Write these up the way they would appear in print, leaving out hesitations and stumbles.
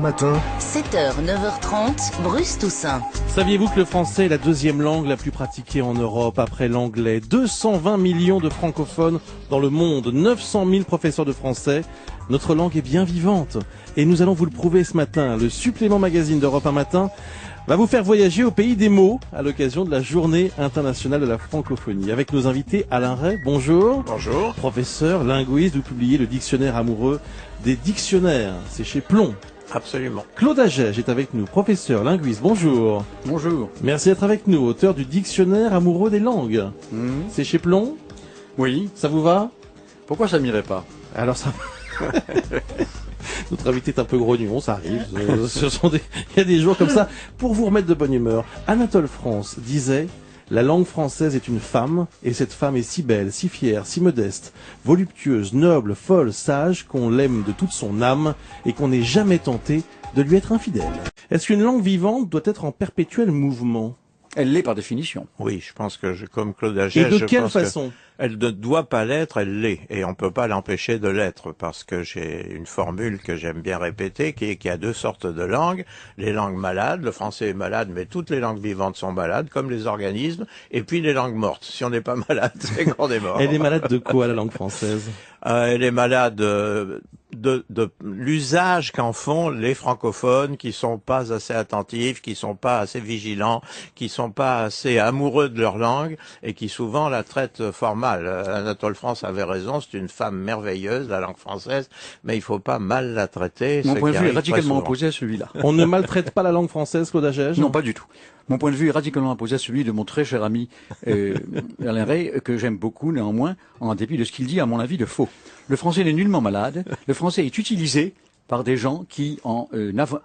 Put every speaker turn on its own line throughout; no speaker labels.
un matin.
7h, 9h30, Bruce Toussaint.
Saviez-vous que le français est la deuxième langue la plus pratiquée en Europe après l'anglais? 220 millions de francophones dans le monde, 900 000 professeurs de français. Notre langue est bien vivante et nous allons vous le prouver ce matin. Le supplément magazine d'Europe un matin va vous faire voyager au pays des mots à l'occasion de la Journée internationale de la francophonie. Avec nos invités, Alain Ray, bonjour.
Bonjour.
Professeur, linguiste, vous publiez le dictionnaire amoureux des dictionnaires. C'est chez Plomb.
Absolument.
Claude Agege est avec nous, professeur, linguiste, bonjour.
Bonjour.
Merci d'être avec nous, auteur du dictionnaire amoureux des langues. C'est chez Plomb?
Oui.
Ça vous va?
Pourquoi ça m'irait pas?
Alors ça va. Notre invité est un peu grognon, ça arrive. Il y a des jours comme ça. Pour vous remettre de bonne humeur, Anatole France disait: la langue française est une femme, et cette femme est si belle, si fière, si modeste, voluptueuse, noble, folle, sage, qu'on l'aime de toute son âme, et qu'on n'est jamais tenté de lui être infidèle. Est-ce qu'une langue vivante doit être en perpétuel mouvement?
Elle l'est par définition.
Oui, je pense que comme Claude Agege,
et de quelle façon?
Elle ne doit pas l'être, elle l'est, et on peut pas l'empêcher de l'être, parce que j'ai une formule que j'aime bien répéter, qui est qu'il y a deux sortes de langues, les langues malades, le français est malade, mais toutes les langues vivantes sont malades, comme les organismes, et puis les langues mortes. Si on n'est pas malade, c'est qu'on est mort.
Elle est malade de quoi, la langue française?
Elle est malade de l'usage qu'en font les francophones, qui sont pas assez attentifs, qui sont pas assez vigilants, qui sont pas assez amoureux de leur langue, et qui souvent la traitent fort mal. Anatole France avait raison, c'est une femme merveilleuse, la langue française, mais il faut pas mal la traiter.
Mon point de vue est radicalement opposé à celui-là.
On ne maltraite pas la langue française, Claude Agege?
Non, pas du tout. Mon point de vue est radicalement opposé à celui de mon très cher ami Alain Ray, que j'aime beaucoup néanmoins, en dépit de ce qu'il dit, à mon avis, de faux. Le français n'est nullement malade. Le français est utilisé par des gens qui en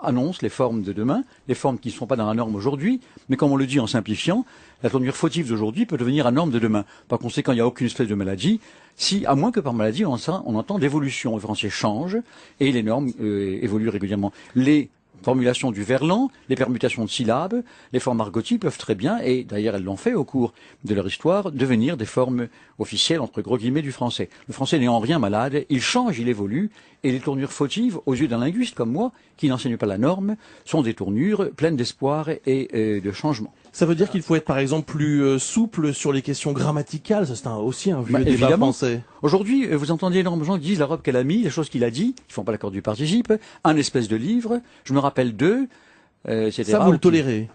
annoncent les formes de demain, les formes qui ne sont pas dans la norme aujourd'hui, mais comme on le dit en simplifiant, la tournure fautive d'aujourd'hui peut devenir la norme de demain. Par conséquent, il n'y a aucune espèce de maladie, si, à moins que par maladie, on entend d'évolution. Le français change et les normes évoluent régulièrement. Les formulations du verlan, les permutations de syllabes, les formes argotiques peuvent très bien, et d'ailleurs elles l'ont fait au cours de leur histoire, devenir des formes officielles, entre gros guillemets, du français. Le français n'est en rien malade, il change, il évolue, et les tournures fautives, aux yeux d'un linguiste comme moi, qui n'enseigne pas la norme, sont des tournures pleines d'espoir et de changement.
Ça veut dire qu'il faut être, par exemple, plus souple sur les questions grammaticales. Ça, c'est aussi un vieux débat
évidemment.
français.
Aujourd'hui, vous entendez énormément de gens qui disent la robe qu'elle a mis, les choses qu'il a dit, ils font pas l'accord du participe, un espèce de livre. Je me rappelle d'eux.
Ça, vous le tolérez?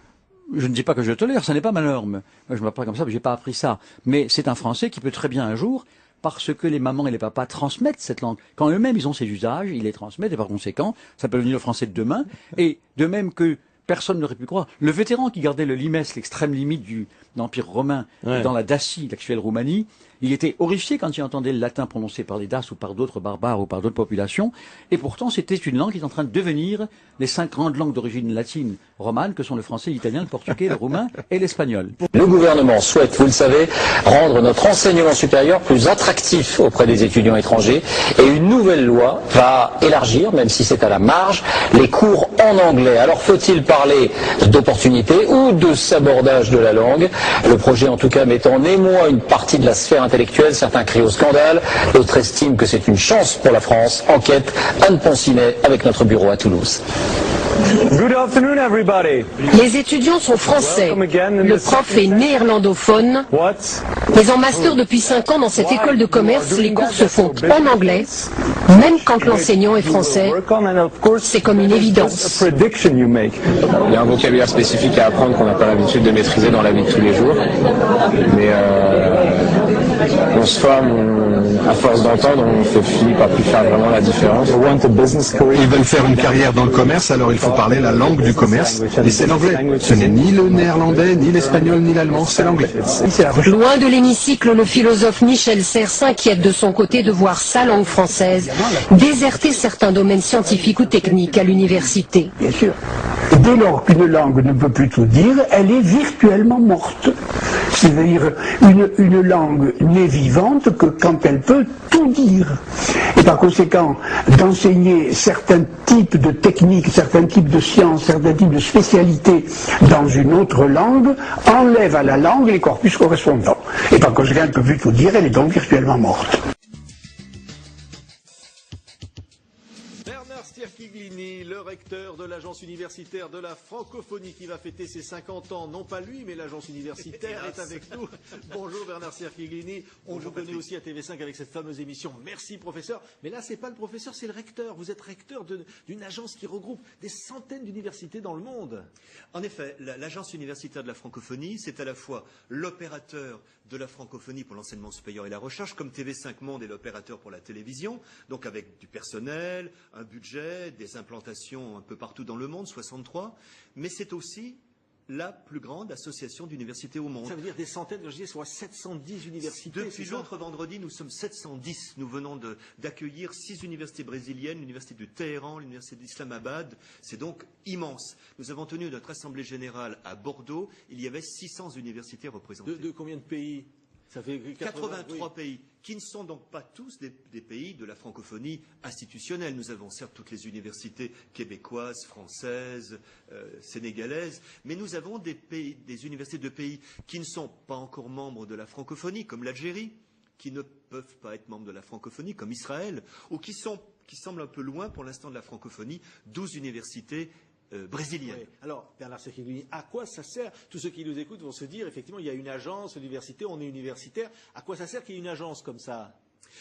Je ne dis pas que je le tolère, ça n'est pas ma norme. Moi, je m'apprends comme ça, mais j'ai pas appris ça. Mais c'est un français qui peut très bien un jour, parce que les mamans et les papas transmettent cette langue. Quand eux-mêmes ils ont ces usages, ils les transmettent, et par conséquent, ça peut devenir le français de demain. Et de même que personne n'aurait pu croire. Le vétéran qui gardait le limes, l'extrême limite de l'Empire romain, dans la Dacie, l'actuelle Roumanie, il était horrifié quand il entendait le latin prononcé par les Daces ou par d'autres barbares ou par d'autres populations. Et pourtant, c'était une langue qui est en train de devenir les 5 grandes langues d'origine latine romane que sont le français, l'italien, le portugais, le roumain et l'espagnol.
Le gouvernement souhaite, vous le savez, rendre notre enseignement supérieur plus attractif auprès des étudiants étrangers. Et une nouvelle loi va élargir, même si c'est à la marge, les cours en anglais. Alors faut-il parler d'opportunité ou de sabordage de la langue? Le projet en tout cas met en émoi une partie de la sphère intellectuelle. Certains crient au scandale, d'autres estiment que c'est une chance pour la France. Enquête Anne Poncinet avec notre bureau à Toulouse.
Good afternoon, everybody.
Les étudiants sont français. Le prof est néerlandophone. Mais en master depuis 5 ans dans cette école de commerce, les cours se font en anglais, même quand l'enseignant est français. C'est comme une évidence.
Il y a un vocabulaire spécifique à apprendre qu'on n'a pas l'habitude de maîtriser dans la vie de tous les jours. Mais on se forme, à force d'entendre, on finit par plus faire vraiment la différence.
Ils veulent faire une carrière dans le commerce, alors il faut parler la langue du commerce, et c'est l'anglais. Ce n'est ni le néerlandais, ni l'espagnol, ni l'allemand, c'est l'anglais.
Loin de l'hémicycle, le philosophe Michel Serres s'inquiète de son côté de voir sa langue française déserter certains domaines scientifiques ou techniques à l'université.
Bien sûr. Dès lors qu'une langue ne peut plus tout dire, elle est virtuellement morte. C'est-à-dire une langue n'est vivante que quand elle peut tout dire. Et par conséquent, d'enseigner certains types de techniques, certains types de sciences, certains types de spécialités dans une autre langue enlève à la langue les corpus correspondants. Et par conséquent, elle ne peut plus tout dire, elle est donc virtuellement morte.
Bernard Stierkiewicz Chiglini, le recteur de l'agence universitaire de la francophonie qui va fêter ses 50 ans. Non pas lui, mais l'agence universitaire est avec nous. Bonjour Bernard Chiglini. On vous connaît aussi à TV5 avec cette fameuse émission. Merci professeur. Mais là, c'est pas le professeur, c'est le recteur. Vous êtes recteur d'une agence qui regroupe des centaines d'universités dans le monde.
En effet, l'agence universitaire de la francophonie, c'est à la fois l'opérateur de la francophonie pour l'enseignement supérieur et la recherche, comme TV5 Monde est l'opérateur pour la télévision, donc avec du personnel, un budget, des implantations un peu partout dans le monde, 63, mais c'est aussi la plus grande association d'universités au monde.
Ça veut dire des centaines, je disais, soit 710 universités.
Depuis l'autre vendredi, nous sommes 710. Nous venons d'accueillir 6 universités brésiliennes, l'université de Téhéran, l'université d'Islamabad. C'est donc immense. Nous avons tenu notre assemblée générale à Bordeaux. Il y avait 600 universités représentées.
De combien de pays? Ça fait
83 pays, qui ne sont donc pas tous des pays de la francophonie institutionnelle. Nous avons certes toutes les universités québécoises, françaises, sénégalaises, mais nous avons des universités de pays qui ne sont pas encore membres de la francophonie, comme l'Algérie, qui ne peuvent pas être membres de la francophonie, comme Israël, ou qui semblent un peu loin pour l'instant de la francophonie, 12 universités brésilienne.
Oui. Alors, Bernard Chiglini, à quoi ça sert? Tous ceux qui nous écoutent vont se dire, effectivement, il y a une agence, l'université, on est universitaire. À quoi ça sert qu'il y ait une agence comme ça?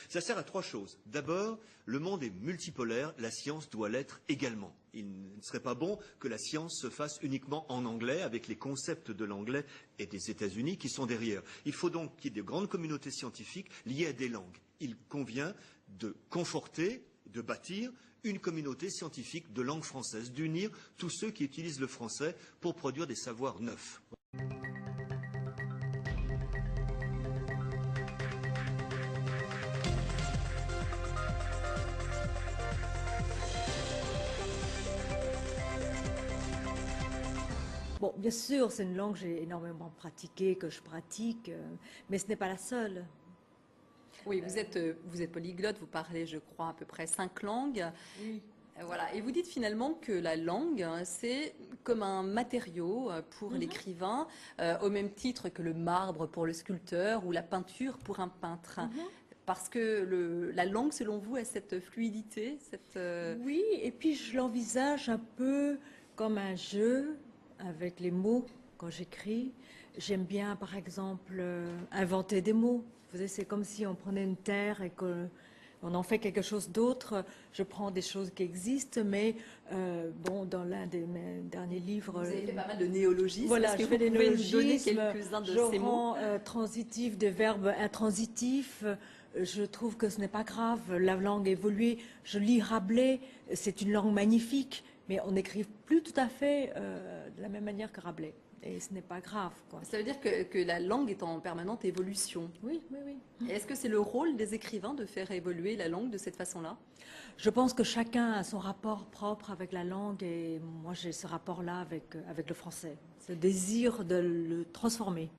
Ça sert à 3 choses. D'abord, le monde est multipolaire, la science doit l'être également. Il ne serait pas bon que la science se fasse uniquement en anglais, avec les concepts de l'anglais et des États-Unis qui sont derrière. Il faut donc qu'il y ait de grandes communautés scientifiques liées à des langues. Il convient de conforter, de bâtir une communauté scientifique de langue française, d'unir tous ceux qui utilisent le français pour produire des savoirs neufs.
Bon, bien sûr, c'est une langue que j'ai énormément pratiquée, que je pratique, mais ce n'est pas la seule.
Oui, vous êtes polyglotte, vous parlez, je crois, à peu près 5 langues.
Oui.
Voilà. Et vous dites finalement que la langue, c'est comme un matériau pour l'écrivain, au même titre que le marbre pour le sculpteur ou la peinture pour un peintre. Parce que la langue, selon vous, a cette fluidité,
Oui, et puis je l'envisage un peu comme un jeu avec les mots quand j'écris. J'aime bien, par exemple, inventer des mots. Vous savez, c'est comme si on prenait une terre et qu'on en fait quelque chose d'autre. Je prends des choses qui existent, mais bon, dans l'un de mes derniers livres...
Vous avez fait pas mal de néologismes.
Voilà, je fais des néologismes.
Quelques-uns de ces mots.
Je rends transitif des verbes intransitifs. Je trouve que ce n'est pas grave. La langue évolue. Je lis Rabelais. C'est une langue magnifique, mais on n'écrit plus tout à fait de la même manière que Rabelais. Et ce n'est pas grave, quoi.
Ça veut dire que la langue est en permanente évolution.
Oui, oui, oui.
Est-ce que c'est le rôle des écrivains de faire évoluer la langue de cette façon-là?
Je pense que chacun a son rapport propre avec la langue et moi j'ai ce rapport-là avec le français, ce désir de le transformer.